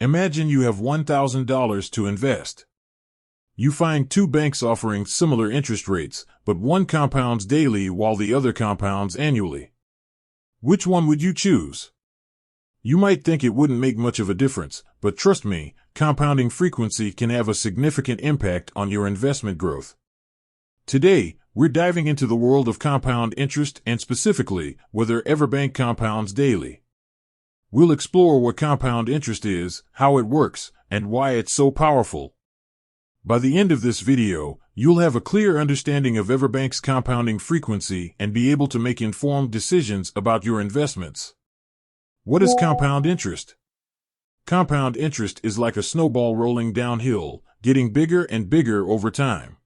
Imagine you have $1,000 to invest. You find two banks offering similar interest rates, but one compounds daily while the other compounds annually. Which one would you choose? You might think it wouldn't make much of a difference, but trust me, compounding frequency can have a significant impact on your investment growth. Today, we're diving into the world of compound interest and specifically whether EverBank compounds daily. We'll explore what compound interest is, how it works, and why it's so powerful. By the end of this video, you'll have a clear understanding of EverBank's compounding frequency and be able to make informed decisions about your investments. What is compound interest? Compound interest is like a snowball rolling downhill, getting bigger and bigger over time.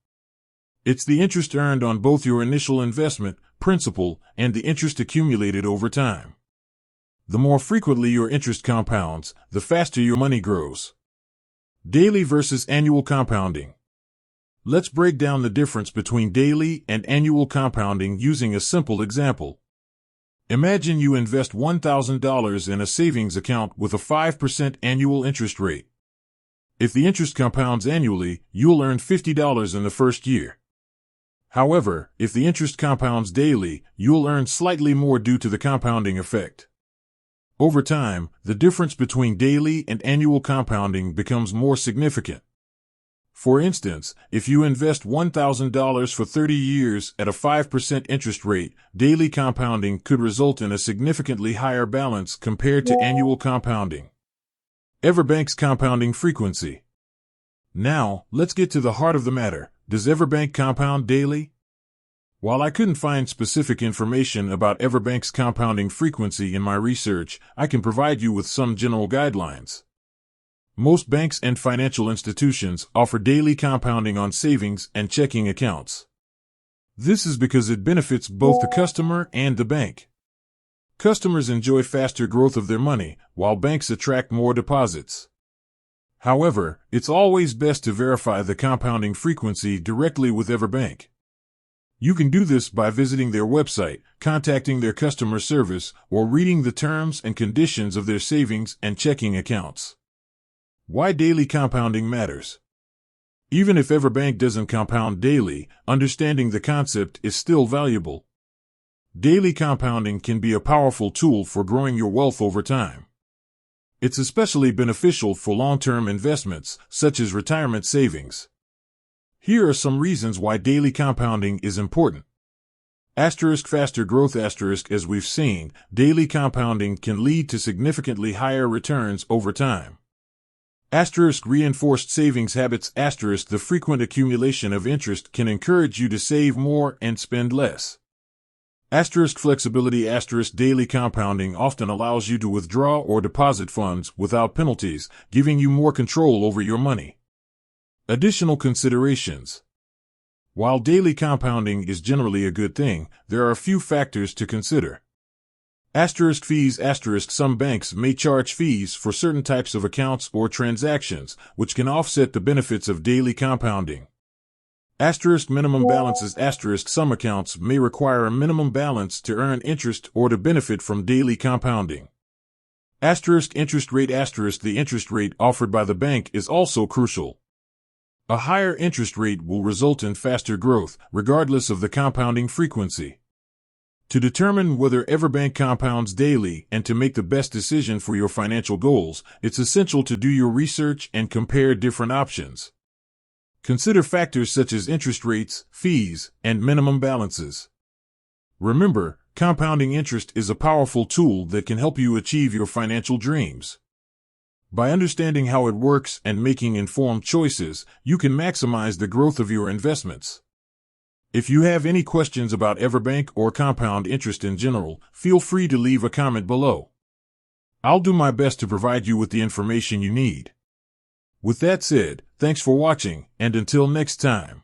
It's the interest earned on both your initial investment, principal, and the interest accumulated over time. The more frequently your interest compounds, the faster your money grows. Daily versus annual compounding. Let's break down the difference between daily and annual compounding using a simple example. Imagine you invest $1,000 in a savings account with a 5% annual interest rate. If the interest compounds annually, you'll earn $50 in the first year. However, if the interest compounds daily, you'll earn slightly more due to the compounding effect. Over time, the difference between daily and annual compounding becomes more significant. For instance, if you invest $1,000 for 30 years at a 5% interest rate, daily compounding could result in a significantly higher balance compared to annual compounding. EverBank's compounding frequency. Now, let's get to the heart of the matter. Does EverBank compound daily? While I couldn't find specific information about EverBank's compounding frequency in my research, I can provide you with some general guidelines. Most banks and financial institutions offer daily compounding on savings and checking accounts. This is because it benefits both the customer and the bank. Customers enjoy faster growth of their money, while banks attract more deposits. However, it's always best to verify the compounding frequency directly with EverBank. You can do this by visiting their website, contacting their customer service, or reading the terms and conditions of their savings and checking accounts. Why daily compounding matters. Even if EverBank doesn't compound daily, understanding the concept is still valuable. Daily compounding can be a powerful tool for growing your wealth over time. It's especially beneficial for long-term investments, such as retirement savings. Here are some reasons why daily compounding is important. Faster growth. As we've seen, daily compounding can lead to significantly higher returns over time. Reinforced savings habits. The frequent accumulation of interest can encourage you to save more and spend less. Flexibility. Daily compounding often allows you to withdraw or deposit funds without penalties, giving you more control over your money. Additional considerations. While daily compounding is generally a good thing, there are a few factors to consider. Fees. Some banks may charge fees for certain types of accounts or transactions, which can offset the benefits of daily compounding. Minimum balances. Some accounts may require a minimum balance to earn interest or to benefit from daily compounding. Interest rate. The interest rate offered by the bank is also crucial. A higher interest rate will result in faster growth, regardless of the compounding frequency. To determine whether EverBank compounds daily and to make the best decision for your financial goals, it's essential to do your research and compare different options. Consider factors such as interest rates, fees, and minimum balances. Remember, compounding interest is a powerful tool that can help you achieve your financial dreams. By understanding how it works and making informed choices, you can maximize the growth of your investments. If you have any questions about EverBank or compound interest in general, feel free to leave a comment below. I'll do my best to provide you with the information you need. With that said, thanks for watching, and until next time.